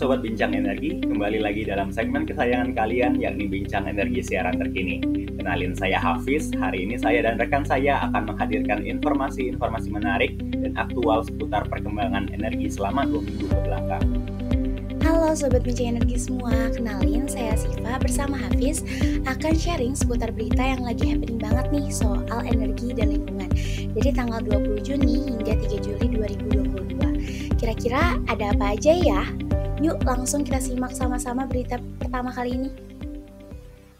Sobat Bincang Energi, kembali lagi dalam segmen kesayangan kalian yakni Bincang Energi siaran terkini. Kenalin saya Hafiz, hari ini saya dan rekan saya akan menghadirkan informasi-informasi menarik dan aktual seputar perkembangan energi selama 2 minggu kebelakang. Halo Sobat Bincang Energi semua, kenalin saya Siva bersama Hafiz akan sharing seputar berita yang lagi happening banget nih soal energi dan lingkungan dari tanggal 20 Juni hingga 3 Juli 2022. Kira-kira ada apa aja ya? Yuk langsung kita simak sama-sama berita pertama kali ini.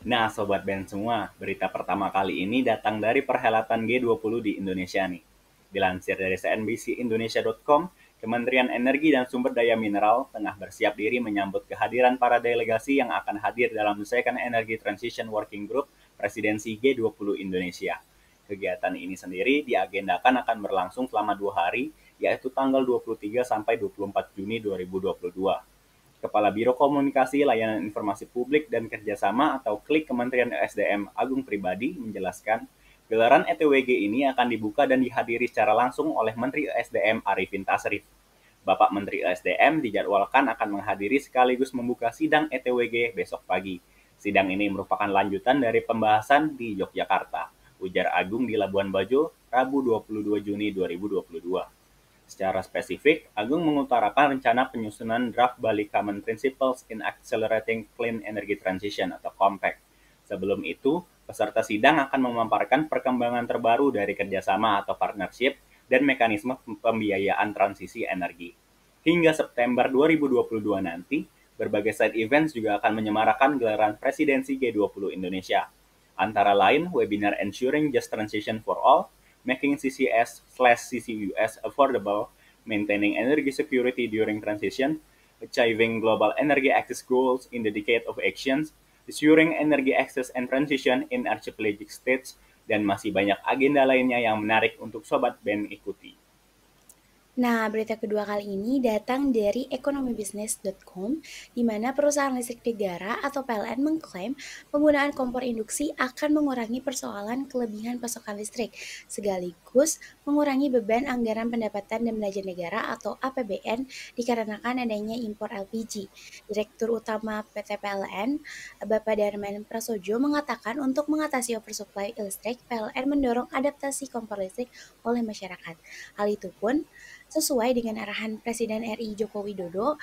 Nah Sobat Band semua, berita pertama kali ini datang dari perhelatan G20 di Indonesia nih. Dilansir dari cnbcindonesia.com, Kementerian Energi dan Sumber Daya Mineral tengah bersiap diri menyambut kehadiran para delegasi yang akan hadir dalam Second Energy Transition Working Group Presidensi G20 Indonesia. Kegiatan ini sendiri diagendakan akan berlangsung selama 2 hari, yaitu tanggal 23 sampai 24 Juni 2022. Kepala Biro Komunikasi Layanan Informasi Publik dan Kerjasama atau KLIK Kementerian ESDM Agung Pribadi menjelaskan, gelaran ETWG ini akan dibuka dan dihadiri secara langsung oleh Menteri ESDM Arifin Tasrif. Bapak Menteri ESDM dijadwalkan akan menghadiri sekaligus membuka sidang ETWG besok pagi. Sidang ini merupakan lanjutan dari pembahasan di Yogyakarta, ujar Agung di Labuan Bajo, Rabu 22 Juni 2022. Secara spesifik, Agung mengutarakan rencana penyusunan draft Bali Common Principles in Accelerating Clean Energy Transition atau COMPACT. Sebelum itu, peserta sidang akan memaparkan perkembangan terbaru dari kerjasama atau partnership dan mekanisme pembiayaan transisi energi. Hingga September 2022 nanti, berbagai side events juga akan menyemarakan gelaran presidensi G20 Indonesia. Antara lain, webinar Ensuring Just Transition for All, Making CCS/CCUS Affordable, Maintaining Energy Security During Transition, Achieving Global Energy Access Goals in the Decade of Actions, Assuring Energy Access and Transition in Archipelagic States, dan masih banyak agenda lainnya yang menarik untuk Sobat BEN ikuti. Nah, berita kedua kali ini datang dari ekonomibisnis.com, di mana perusahaan listrik negara atau PLN mengklaim penggunaan kompor induksi akan mengurangi persoalan kelebihan pasokan listrik, sekaligus mengurangi beban anggaran pendapatan dan belanja negara atau APBN dikarenakan adanya impor LPG. Direktur Utama PT PLN, Bapak Darman Prasojo mengatakan untuk mengatasi oversupply listrik, PLN mendorong adaptasi kompor listrik oleh masyarakat. Hal itu pun sesuai dengan arahan Presiden RI Joko Widodo,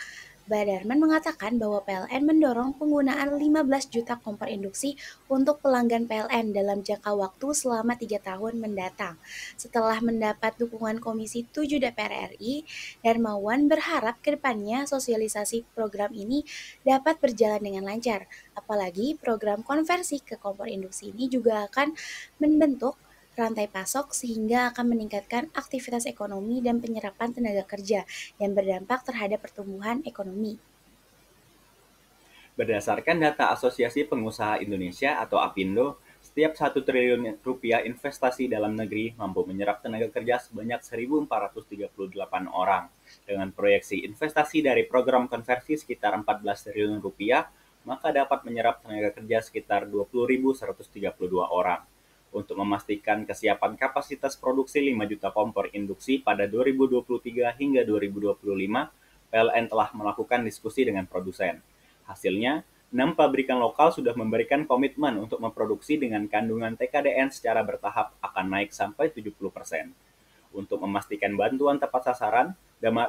Badarman mengatakan bahwa PLN mendorong penggunaan 15 juta kompor induksi untuk pelanggan PLN dalam jangka waktu selama 3 tahun mendatang. Setelah mendapat dukungan Komisi 7 DPR RI, Darmawan berharap ke depannya sosialisasi program ini dapat berjalan dengan lancar. Apalagi program konversi ke kompor induksi ini juga akan membentuk rantai pasok sehingga akan meningkatkan aktivitas ekonomi dan penyerapan tenaga kerja yang berdampak terhadap pertumbuhan ekonomi. Berdasarkan data Asosiasi Pengusaha Indonesia atau APindo, setiap 1 triliun rupiah investasi dalam negeri mampu menyerap tenaga kerja sebanyak 1.438 orang. Dengan proyeksi investasi dari program konversi sekitar 14 triliun rupiah, maka dapat menyerap tenaga kerja sekitar 20.132 orang. Untuk memastikan kesiapan kapasitas produksi 5 juta kompor induksi pada 2023 hingga 2025, PLN telah melakukan diskusi dengan produsen. Hasilnya, 6 pabrikan lokal sudah memberikan komitmen untuk memproduksi dengan kandungan TKDN secara bertahap akan naik sampai 70%. Untuk memastikan bantuan tepat sasaran,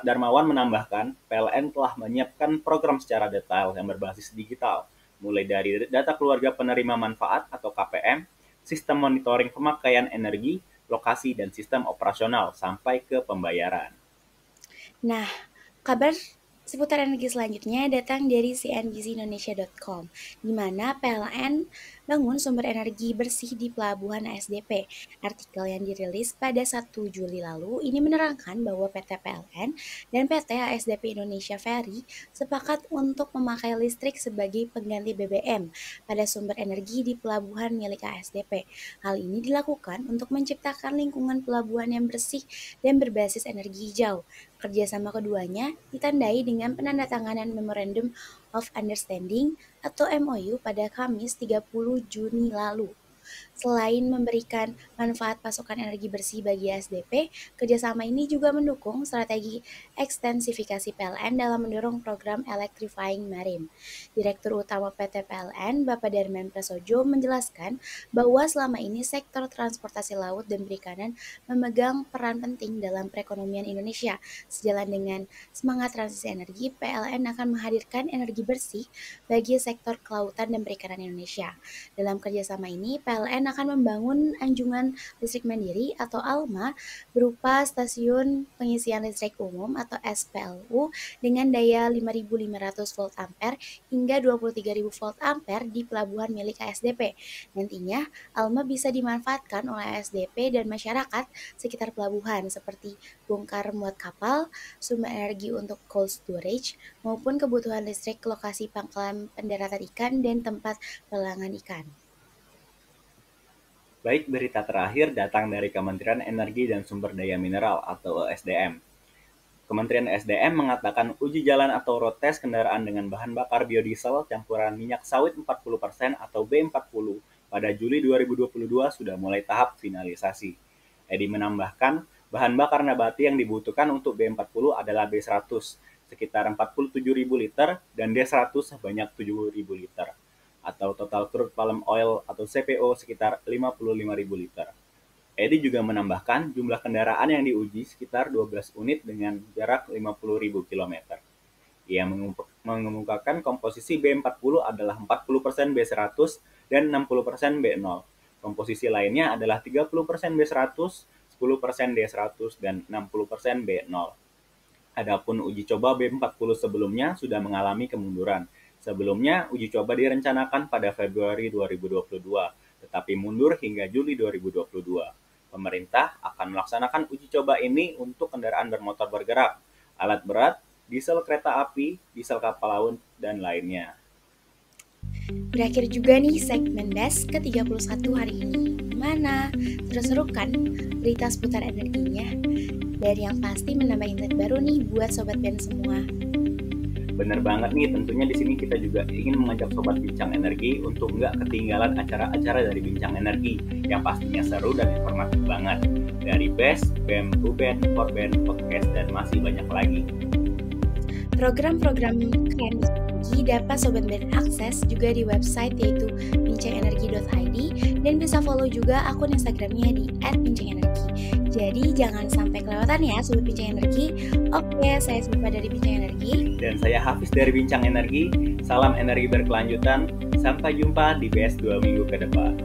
Darmawan menambahkan PLN telah menyiapkan program secara detail yang berbasis digital, mulai dari data keluarga penerima manfaat atau KPM, sistem monitoring pemakaian energi, lokasi, dan sistem operasional sampai ke pembayaran. Nah, kabar seputar energi selanjutnya datang dari cnbcindonesia.com, di mana PLN bangun sumber energi bersih di Pelabuhan ASDP. Artikel yang dirilis pada 1 Juli lalu ini menerangkan bahwa PT PLN dan PT ASDP Indonesia Ferry sepakat untuk memakai listrik sebagai pengganti BBM pada sumber energi di pelabuhan milik ASDP. Hal ini dilakukan untuk menciptakan lingkungan pelabuhan yang bersih dan berbasis energi hijau. Kerjasama keduanya ditandai dengan penandatanganan Memorandum of Understanding atau MOU pada Kamis 30 Juni lalu. Selain memberikan manfaat pasokan energi bersih bagi SDP, kerjasama ini juga mendukung strategi ekstensifikasi PLN dalam mendorong program Electrifying Marine. Direktur Utama PT PLN, Bapak Darman Prasojo, menjelaskan bahwa selama ini sektor transportasi laut dan perikanan memegang peran penting dalam perekonomian Indonesia. Sejalan dengan semangat transisi energi, PLN akan menghadirkan energi bersih bagi sektor kelautan dan perikanan Indonesia. Dalam kerjasama ini, PLN akan membangun anjungan listrik mandiri atau ALMA berupa stasiun pengisian listrik umum atau SPLU dengan daya 5.500 volt ampere hingga 23.000 volt ampere di pelabuhan milik ASDP. Nantinya, ALMA bisa dimanfaatkan oleh ASDP dan masyarakat sekitar pelabuhan seperti bongkar muat kapal, sumber energi untuk cold storage, maupun kebutuhan listrik lokasi pangkalan pendaratan ikan dan tempat pelelangan ikan. Baik, berita terakhir datang dari Kementerian Energi dan Sumber Daya Mineral atau ESDM. Kementerian SDM mengatakan uji jalan atau road test kendaraan dengan bahan bakar biodiesel campuran minyak sawit 40% atau B40 pada Juli 2022 sudah mulai tahap finalisasi. Edi menambahkan, bahan bakar nabati yang dibutuhkan untuk B40 adalah B100 sekitar 47.000 liter dan D100 sebanyak 7.000 liter atau total crude palm oil atau CPO sekitar 55.000 liter. Edi juga menambahkan jumlah kendaraan yang diuji sekitar 12 unit dengan jarak 50.000 km. Ia mengemukakan komposisi B40 adalah 40% B100 dan 60% B0. Komposisi lainnya adalah 30% B100, 10% D100, dan 60% B0. Adapun uji coba B40 sebelumnya sudah mengalami kemunduran. Sebelumnya, uji coba direncanakan pada Februari 2022, tetapi mundur hingga Juli 2022. Pemerintah akan melaksanakan uji coba ini untuk kendaraan bermotor bergerak, alat berat, diesel kereta api, diesel kapal laut, dan lainnya. Berakhir juga nih segmen DAS ke-31 hari ini. Gimana? Seru-seru kan berita seputar energinya? Dan yang pasti menambah insight baru nih buat Sobat Ben semua. Bener banget nih, tentunya di sini kita juga ingin mengajak Sobat Bincang Energi untuk nggak ketinggalan acara-acara dari Bincang Energi yang pastinya seru dan informatif banget. Dari BES, BEM, UBEN, Korben, Podcast, dan masih banyak lagi. Program-program keren energi dapat Sobat Ben akses juga di website yaitu bincangenergi.id dan bisa follow juga akun Instagramnya di @bincangenergi. Jadi jangan sampai kelewatan ya Sobat Bincang Energi. Oke, saya Siva dari Bincang Energi. Dan saya Hafiz dari Bincang Energi. Salam energi berkelanjutan. Sampai jumpa di BS 2 minggu ke depan.